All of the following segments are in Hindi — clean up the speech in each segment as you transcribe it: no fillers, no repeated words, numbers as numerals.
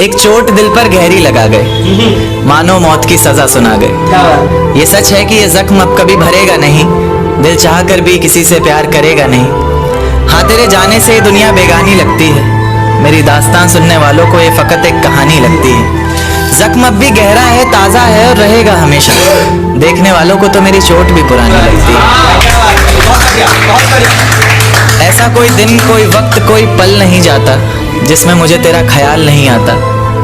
एक चोट दिल पर गहरी लगा गए, मानो मौत की सजा सुना गए। ये सच है कि ये जख्म अब कभी भरेगा नहीं, दिल चाह कर भी किसी से प्यार करेगा नहीं। हाँ, तेरे जाने से ये दुनिया बेगानी लगती है, मेरी दास्तान सुनने वालों को ये फकत एक कहानी लगती है। जख्म अब भी गहरा है, ताज़ा है और रहेगा हमेशा, देखने वालों को तो मेरी चोट भी पुरानी लगती है। ऐसा कोई दिन, कोई वक्त, कोई पल नहीं जाता जिसमें मुझे तेरा ख्याल नहीं आता।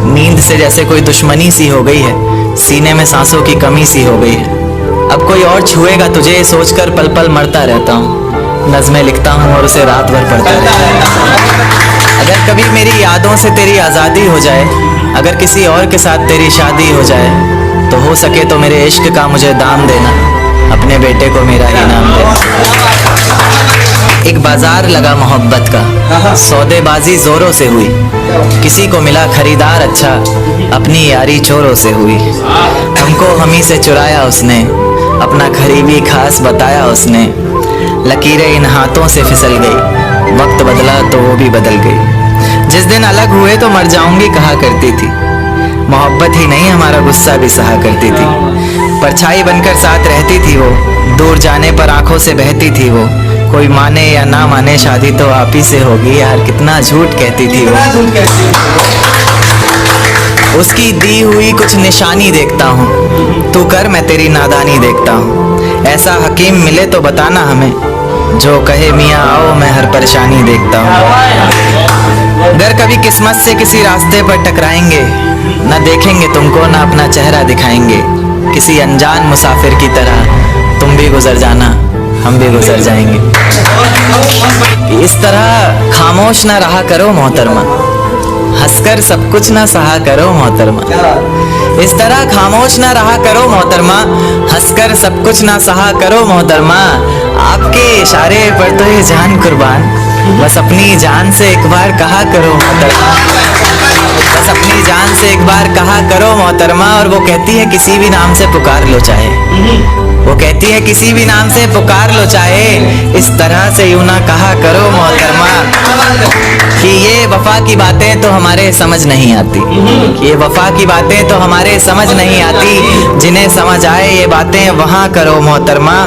नींद से जैसे कोई दुश्मनी सी हो गई है, सीने में सांसों की कमी सी हो गई है। अब कोई और छुएगा तुझे सोचकर पल पल मरता रहता हूँ, नज़में लिखता हूँ और उसे रात भर पढ़ता रहता हूँ। अगर कभी मेरी यादों से तेरी आज़ादी हो जाए, अगर किसी और के साथ तेरी शादी हो जाए, तो हो सके तो मेरे इश्क का मुझे दाम देना, अपने बेटे को मेरा इनाम देना। एक बाजार लगा मोहब्बत का, सौदेबाजी जोरों से हुई, किसी को मिला खरीदार अच्छा, अपनी यारी चोरों से हुई। हमको हमी से चुराया उसने, अपना करीबी खास बताया उसने। लकीरें इन हाथों से फिसल गई, वक्त बदला तो वो भी बदल गई। जिस दिन अलग हुए तो मर जाऊंगी कहा करती थी, मोहब्बत ही नहीं हमारा गुस्सा भी सहा करती थी। परछाई बनकर साथ रहती थी वो, दूर जाने पर आंखों से बहती थी वो। कोई माने या ना माने शादी तो आप ही से होगी यार, कितना झूठ कहती थी वो। उसकी दी हुई कुछ निशानी देखता हूँ, तू कर मैं तेरी नादानी देखता हूँ। ऐसा हकीम मिले तो बताना हमें, जो कहे मियाँ आओ मैं हर परेशानी देखता हूँ। अगर कभी किस्मत से किसी रास्ते पर टकराएंगे, न देखेंगे तुमको ना अपना चेहरा दिखाएंगे। किसी अनजान मुसाफिर की तरह तुम भी गुजर जाना, हम भी गुजर जाएंगे। इस तरह खामोश ना रहा करो मोहतरमा, हंसकर सब कुछ ना सहा करो मोहतरमा। इस तरह खामोश ना रहा करो मोहतरमा, हंसकर सब कुछ ना सहा करो मोहतरमा। आपके इशारे पर तो ये जान कुर्बान, बस अपनी जान से एक बार कहा करो मोहतरमा, बस अपनी जान से एक बार कहा करो मोहतरमा। और वो कहती है किसी भी नाम से पुकार लो चाहे, वो कहती है किसी भी नाम से पुकार लो चाहे, इस तरह से यूं ना कहा करो मोहतरमा। कि ये वफा की बातें तो हमारे समझ नहीं आती, कि ये वफा की बातें तो हमारे समझ नहीं आती। जिन्हें समझ आए ये बातें वहाँ करो मोहतरमा।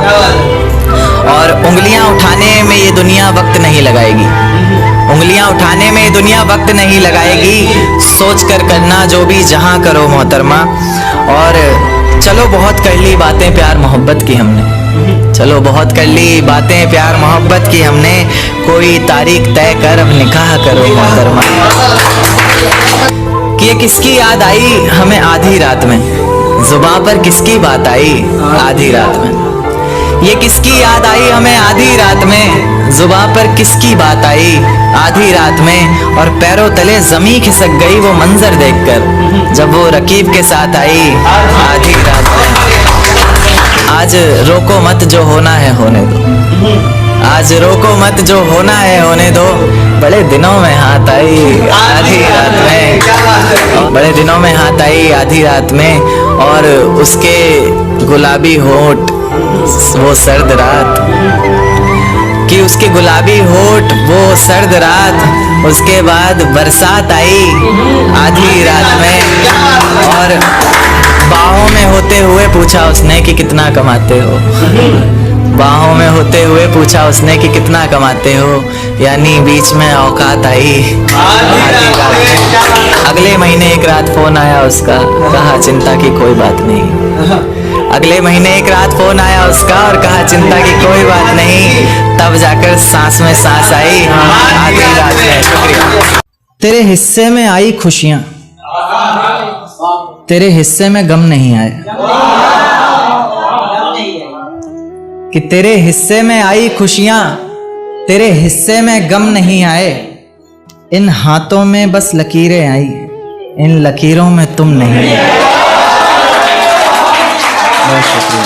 और उंगलियां उठाने में ये दुनिया वक्त नहीं लगाएगी, उंगलियां उठाने में ये दुनिया वक्त नहीं लगाएगी। सोच कर करना जो भी जहां करो मोहतरमा। और चलो बहुत कर ली बातें प्यार मोहब्बत की हमने, चलो बहुत कर ली बातें प्यार मोहब्बत की हमने। कोई तारीख तय कर अब निकाह करो मोहतरमा। कि ये किसकी याद आई हमें आधी रात में, जुबां पर किसकी बात आई आधी रात में। ये किसकी याद आई हमें आधी रात में, जुबां पर किसकी बात आई आधी रात में। और पैरों तले जमी खिसक गई वो मंजर देखकर, जब वो रकीब के साथ आई आधी रात में। आज रोको मत जो होना है होने दो, आज रोको मत जो होना है होने दो। बड़े दिनों में हाथ आई आधी रात में, बड़े दिनों में हाथ आई आधी रात में। और उसके गुलाबी होठ वो सर्द रात, कि उसके गुलाबी होठ वो सर्द रात। उसके बाद बरसात आई आधी रात में। और बाहों में होते हुए पूछा उसने कि कितना कमाते हो, बाहों में होते हुए पूछा उसने कि कितना कमाते हो। यानी बीच में औकात आई आधी रात में। अगले महीने एक रात फोन आया उसका, कहा चिंता की कोई बात नहीं। अगले महीने एक रात फोन आया उसका और कहा चिंता की कोई बात नहीं। तब जाकर सांस में सांस आई आधी रात में। शुक्रिया। तेरे हिस्से में आई खुशियां, तेरे हिस्से में गम नहीं आए। कि तेरे हिस्से में आई खुशियां, तेरे हिस्से में गम नहीं आए। इन हाथों में बस लकीरें आई, इन लकीरों में तुम नहीं आए। बहुत शुक्रिया,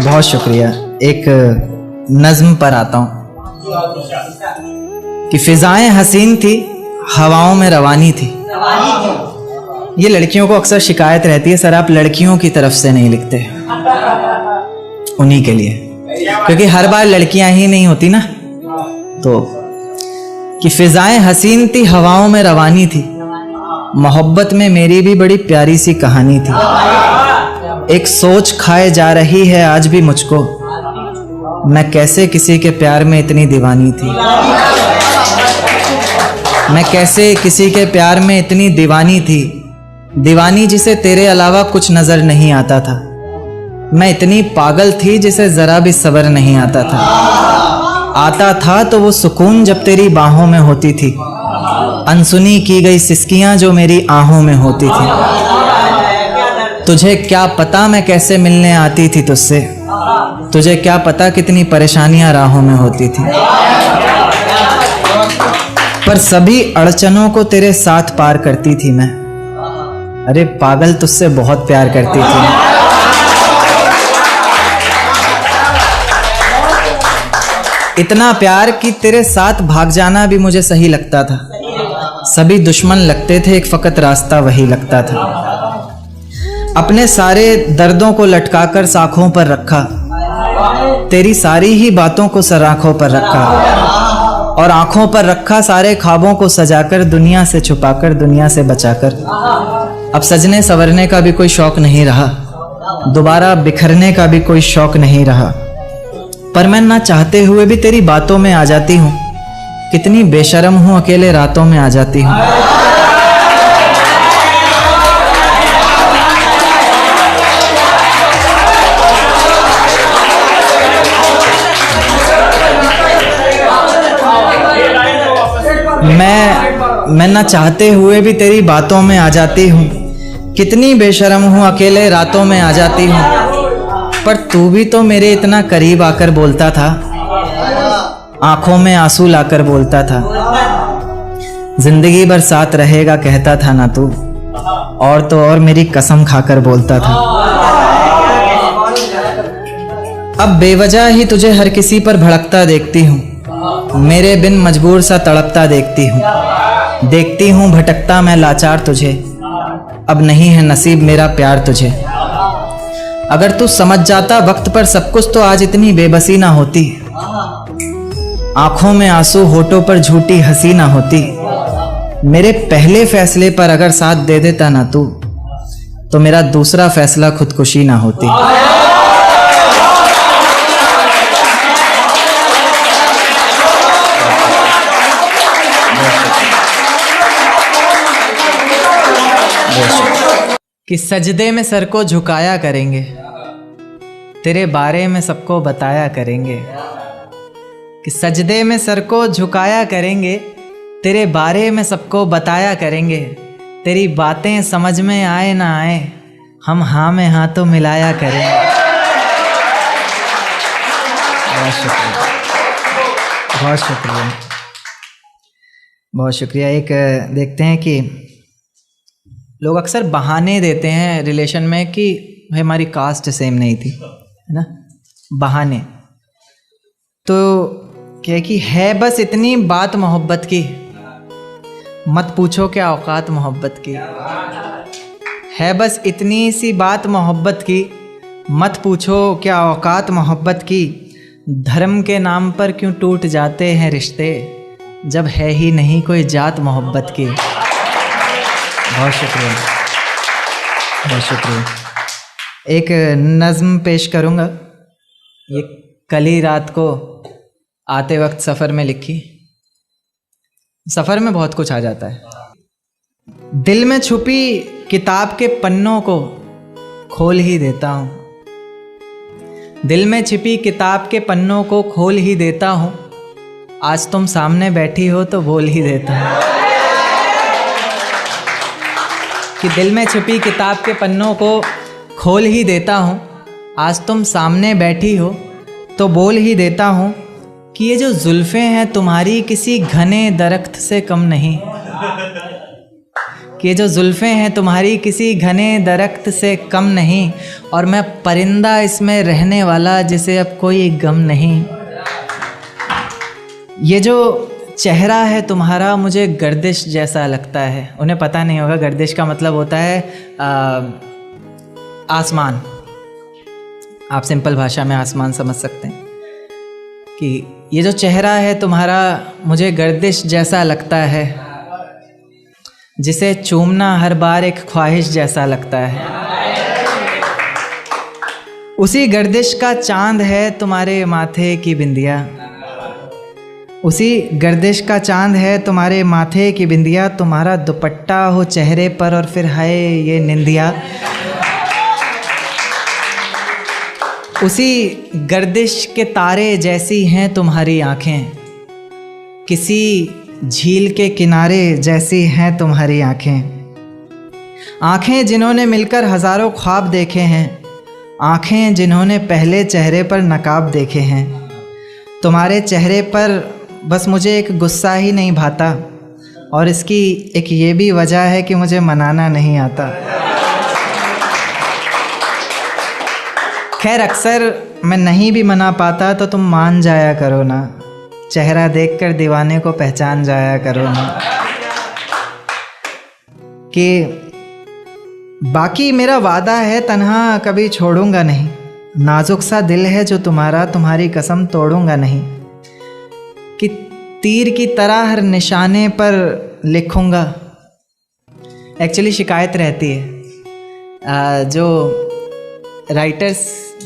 बहुत शुक्रिया। एक नज्म पर आता हूँ कि फिजाएं हसीन थी, हवाओं में रवानी थी। ये लड़कियों को अक्सर शिकायत रहती है, सर आप लड़कियों की तरफ से नहीं लिखते। उन्हीं के लिए, क्योंकि हर बार लड़कियां ही नहीं होती ना। तो कि फिजाएं हसीन थी हवाओं में रवानी थी, मोहब्बत में मेरी भी बड़ी प्यारी सी कहानी थी। एक सोच खाए जा रही है आज भी मुझको, मैं कैसे किसी के प्यार में इतनी दीवानी थी। मैं कैसे किसी के प्यार में इतनी दीवानी थी, दीवानी जिसे तेरे अलावा कुछ नजर नहीं आता था। मैं इतनी पागल थी जिसे जरा भी सब्र नहीं आता था तो वो सुकून जब तेरी बाहों में होती थी, अनसुनी की गई सिसकियां जो मेरी आहों में होती थी। तुझे क्या पता मैं कैसे मिलने आती थी तुझसे, तुझे क्या पता कितनी परेशानियां राहों में होती थी। पर सभी अड़चनों को तेरे साथ पार करती थी मैं। अरे पागल, तुझसे बहुत प्यार करती थी। इतना प्यार कि तेरे साथ भाग जाना भी मुझे सही लगता था। सभी दुश्मन लगते थे, एक फकत रास्ता वही लगता था। अपने सारे दर्दों को लटकाकर साखों पर रखा, तेरी सारी ही बातों को सराखों पर रखा, और आंखों पर रखा सारे ख्वाबों को सजाकर, दुनिया से छुपाकर, दुनिया से बचाकर। अब सजने संवरने का भी कोई शौक नहीं रहा, दोबारा बिखरने का भी कोई शौक नहीं रहा। पर मैं ना चाहते हुए भी तेरी बातों में आ जाती हूँ। कितनी बेशर्म हूँ, अकेले रातों में आ जाती हूँ। मैं ना चाहते हुए भी तेरी बातों में आ जाती हूँ। कितनी बेशर्म हूँ, अकेले रातों में आ जाती हूँ। पर तू भी तो मेरे इतना करीब आकर बोलता था, आंखों में आंसू लाकर बोलता था, जिंदगी भर साथ रहेगा कहता था ना तू, और तो और मेरी कसम खाकर बोलता था। अब बेवजह ही तुझे हर किसी पर भड़कता देखती हूँ, मेरे बिन मजबूर सा तड़पता देखती हूँ भटकता मैं लाचार तुझे। अब नहीं है नसीब मेरा प्यार तुझे। अगर तू समझ जाता वक्त पर सब कुछ तो आज इतनी बेबसी ना होती, आंखों में आंसू होठों पर झूठी हंसी ना होती। मेरे पहले फैसले पर अगर साथ दे देता ना तू, तो मेरा दूसरा फैसला खुदकुशी ना होती। कि सजदे में सर को झुकाया करेंगे, तेरे बारे में सबको बताया करेंगे। कि सजदे में सर को झुकाया करेंगे, तेरे बारे में सबको बताया करेंगे। तेरी बातें समझ में आए ना आए, हम हाँ में हाँ तो मिलाया करेंगे। बहुत शुक्रिया, बहुत शुक्रिया, बहुत शुक्रिया। एक देखते हैं कि लोग अक्सर बहाने देते हैं रिलेशन में कि भाई हमारी कास्ट सेम नहीं थी, है ना, बहाने। तो क्या कि है बस इतनी बात मोहब्बत की, मत पूछो क्या औकात मोहब्बत की। है बस इतनी सी बात मोहब्बत की, मत पूछो क्या औकात मोहब्बत की। धर्म के नाम पर क्यों टूट जाते हैं रिश्ते, जब है ही नहीं कोई जात मोहब्बत की। बहुत शुक्रिया, बहुत शुक्रिया। एक नज़्म पेश करूँगा, ये कल ही रात को आते वक्त सफ़र में लिखी। सफ़र में बहुत कुछ आ जाता है। दिल में छुपी किताब के पन्नों को खोल ही देता हूँ, दिल में छिपी किताब के पन्नों को खोल ही देता हूँ। आज तुम सामने बैठी हो तो बोल ही देता हूँ। कि दिल में छिपी किताब के पन्नों को खोल ही देता हूँ, आज तुम सामने बैठी हो तो बोल ही देता हूँ। कि ये जो जुल्फ़ें हैं तुम्हारी किसी घने दरख्त से कम नहीं, कि ये जो जुल्फ़ें हैं तुम्हारी किसी घने दरख्त से कम नहीं, और मैं परिंदा इसमें रहने वाला जिसे अब कोई गम नहीं। ये जो चेहरा है तुम्हारा मुझे गर्दिश जैसा लगता है। उन्हें पता नहीं होगा गर्दिश का मतलब होता है आसमान। आप सिंपल भाषा में आसमान समझ सकते हैं। कि ये जो चेहरा है तुम्हारा मुझे गर्दिश जैसा लगता है, जिसे चूमना हर बार एक ख्वाहिश जैसा लगता है। उसी गर्दिश का चांद है तुम्हारे माथे की बिंदिया, उसी गर्दिश का चांद है तुम्हारे माथे की बिंदिया। तुम्हारा दुपट्टा हो चेहरे पर और फिर हाय ये निंदिया। उसी गर्दिश के तारे जैसी हैं तुम्हारी आँखें, किसी झील के किनारे जैसी हैं तुम्हारी आँखें। आँखें जिन्होंने मिलकर हज़ारों ख्वाब देखे हैं, आँखें जिन्होंने पहले चेहरे पर नकाब देखे हैं। तुम्हारे चेहरे पर बस मुझे एक गुस्सा ही नहीं भाता, और इसकी एक ये भी वजह है कि मुझे मनाना नहीं आता। खैर अक्सर मैं नहीं भी मना पाता तो तुम मान जाया करो ना, चेहरा देखकर दीवाने को पहचान जाया करो ना। कि बाकी मेरा वादा है तन्हा कभी छोड़ूंगा नहीं, नाजुक सा दिल है जो तुम्हारा, तुम्हारी कसम तोड़ूंगा नहीं। कि तीर की तरह हर निशाने पर लिखूंगा। एक्चुअली शिकायत रहती है जो राइटर्स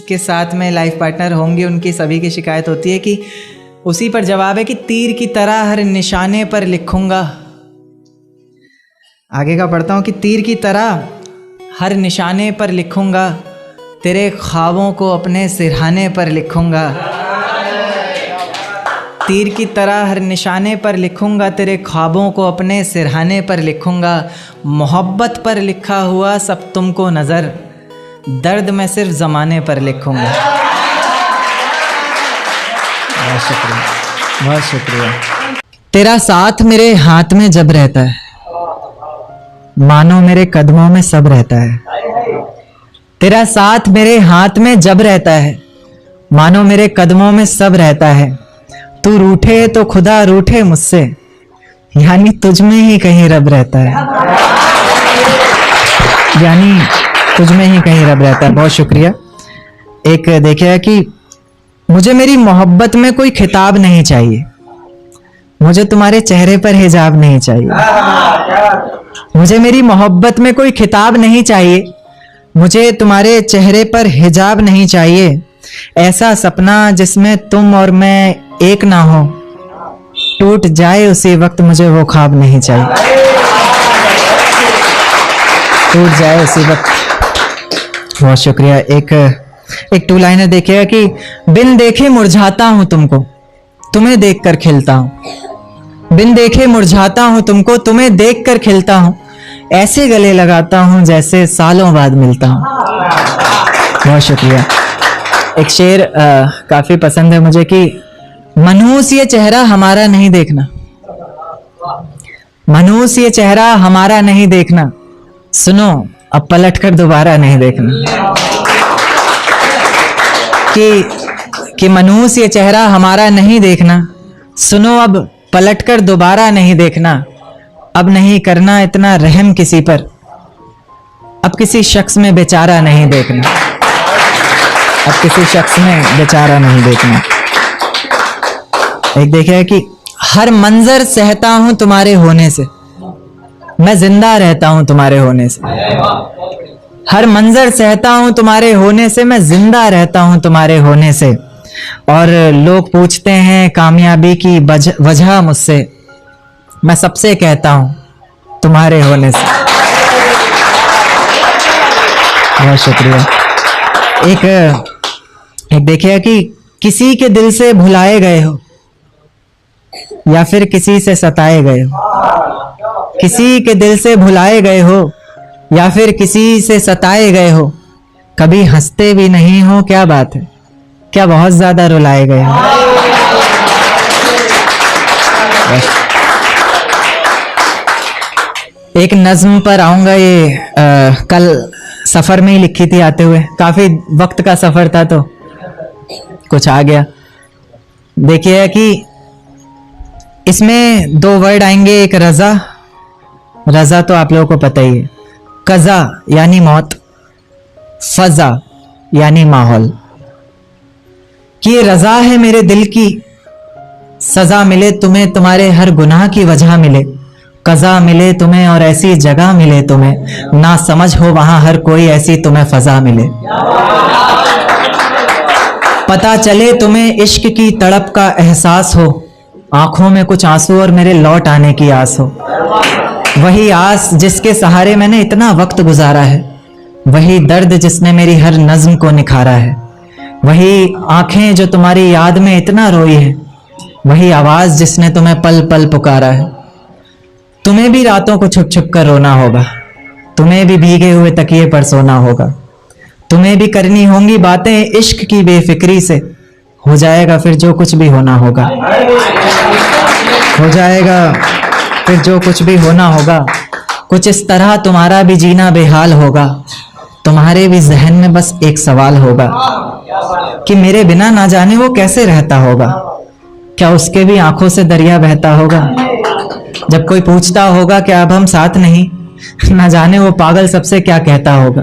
के साथ में लाइफ पार्टनर होंगे उनकी सभी की शिकायत होती है कि उसी पर जवाब है कि तीर की तरह हर निशाने पर लिखूंगा। आगे का पढ़ता हूँ कि तीर की तरह हर निशाने पर लिखूंगा, तेरे ख्वाबों को अपने सिरहाने पर लिखूंगा। तीर की तरह हर निशाने पर लिखूंगा, तेरे ख्वाबों को अपने सिरहाने पर लिखूंगा। मोहब्बत पर लिखा हुआ सब तुमको नज़र, दर्द मैं सिर्फ ज़माने पर लिखूंगा। बहुत शुक्रिया, बहुत शुक्रिया। तेरा साथ मेरे हाथ में जब रहता है, मानो मेरे कदमों में सब रहता है। तेरा साथ मेरे हाथ में जब रहता है, मानो मेरे कदमों में सब रहता है। तू रूठे तो खुदा रूठे मुझसे, यानी तुझ में ही कहीं रब रहता है, यानी तुझ में ही कहीं रब रहता है। बहुत शुक्रिया। एक देखिए कि मुझे मेरी मोहब्बत में कोई खिताब नहीं चाहिए, मुझे तुम्हारे चेहरे पर हिजाब नहीं चाहिए। मुझे मेरी मोहब्बत में कोई खिताब नहीं चाहिए, मुझे तुम्हारे चेहरे पर हिजाब नहीं चाहिए। ऐसा सपना जिसमें तुम और मैं एक ना हो, टूट जाए उसी वक्त मुझे वो ख्वाब नहीं चाहिए, टूट जाए उसी वक्त। बहुत शुक्रिया। एक टू लाइनर देखिएगा कि बिन देखे मुरझाता हूं तुमको, तुम्हें देखकर खिलता हूं। बिन देखे मुरझाता हूं तुमको, तुम्हें देखकर खिलता हूं। ऐसे गले लगाता हूं जैसे सालों बाद मिलता हूं। बहुत शुक्रिया। एक शेर काफी पसंद है मुझे कि मनहूस ये चेहरा हमारा नहीं देखना, मनहूस ये चेहरा हमारा नहीं देखना, सुनो अब पलट कर दोबारा नहीं देखना। कि मनहूस ये चेहरा हमारा नहीं देखना, सुनो अब पलट कर दोबारा नहीं देखना। अब नहीं करना इतना रहम किसी पर, अब किसी शख्स में बेचारा नहीं देखना, अब किसी शख्स में बेचारा नहीं देखना। एक देखिए कि हर मंजर सहता हूं तुम्हारे होने से, मैं जिंदा रहता हूं तुम्हारे होने से। हर मंजर सहता हूं तुम्हारे होने से, मैं जिंदा रहता हूं तुम्हारे होने से। और लोग पूछते हैं कामयाबी की वजह मुझसे, मैं सबसे कहता हूं तुम्हारे होने से। बहुत शुक्रिया। एक देखिए कि किसी के दिल से भुलाए गए हो या फिर किसी से सताए गए हो, किसी के दिल से भुलाए गए हो या फिर किसी से सताए गए हो, कभी हंसते भी नहीं हो, क्या बात है, क्या बहुत ज्यादा रुलाए गए हो। एक नज्म पर आऊंगा, ये कल सफर में ही लिखी थी आते हुए, काफी वक्त का सफर था तो कुछ आ गया। देखिए कि इसमें दो वर्ड आएंगे, एक रजा, रजा तो आप लोगों को पता ही है, कज़ा यानी मौत, फजा यानी माहौल। कि ये रजा है मेरे दिल की, सजा मिले तुम्हें तुम्हारे हर गुनाह की वजह मिले, कज़ा मिले तुम्हें और ऐसी जगह मिले तुम्हें, ना समझ हो वहां हर कोई ऐसी तुम्हें फजा मिले। पता चले तुम्हें इश्क की तड़प का एहसास हो, आंखों में कुछ आंसू और मेरे लौट आने की आस हो। वही आस जिसके सहारे मैंने इतना वक्त गुजारा है, वही दर्द जिसने मेरी हर नज्म को निखारा है, वही आंखें जो तुम्हारी याद में इतना रोई है, वही आवाज जिसने तुम्हें पल पल पुकारा है। तुम्हें भी रातों को छुप छुप कर रोना होगा, तुम्हें भी भीगे हुए तकिए पर सोना होगा, तुम्हें भी करनी होंगी बातें इश्क की बेफिक्री से, हो जाएगा फिर जो कुछ भी होना होगा, हो जाएगा फिर जो कुछ भी होना होगा। कुछ इस तरह तुम्हारा भी जीना बेहाल होगा, तुम्हारे भी जहन में बस एक सवाल होगा कि मेरे बिना ना जाने वो कैसे रहता होगा, क्या उसके भी आंखों से दरिया बहता होगा। जब कोई पूछता होगा कि अब हम साथ नहीं, ना जाने वो पागल सबसे क्या कहता होगा,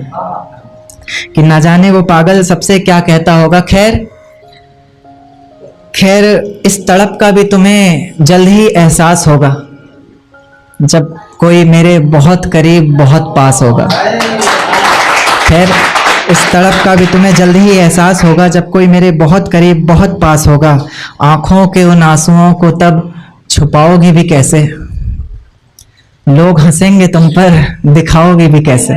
कि ना जाने वो पागल सबसे क्या कहता होगा। खैर इस तड़प का भी तुम्हें जल्द ही एहसास होगा, जब कोई मेरे बहुत करीब बहुत पास होगा। खैर इस तड़प का भी तुम्हें जल्द ही एहसास होगा, जब कोई मेरे बहुत करीब बहुत पास होगा। आंखों के उन आंसुओं को तब छुपाओगी भी कैसे, लोग हंसेंगे तुम पर दिखाओगी भी कैसे।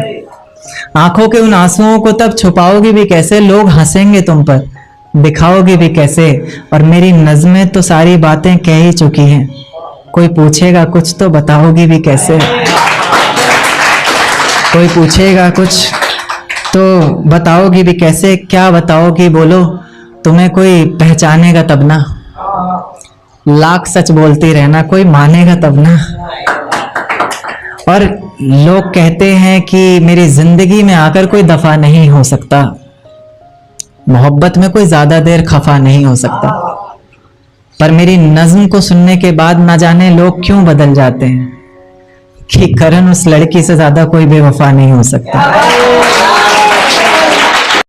आंखों के उन आंसुओं को तब छुपाओगी भी कैसे, लोग हंसेंगे तुम पर दिखाओगी भी कैसे। और मेरी नज़में तो सारी बातें कह ही चुकी हैं, कोई पूछेगा कुछ तो बताओगी भी कैसे। कोई पूछेगा कुछ तो बताओगी भी कैसे, क्या बताओगी बोलो, तुम्हें कोई पहचानेगा तब ना। लाख सच बोलती रहना, कोई मानेगा तब ना। और लोग कहते हैं कि मेरी जिंदगी में आकर कोई दफा नहीं हो सकता, मोहब्बत में कोई ज्यादा देर खफा नहीं हो सकता। पर मेरी नज्म को सुनने के बाद ना जाने लोग क्यों बदल जाते हैं, कि करण उस लड़की से ज्यादा कोई बेवफा नहीं हो सकता।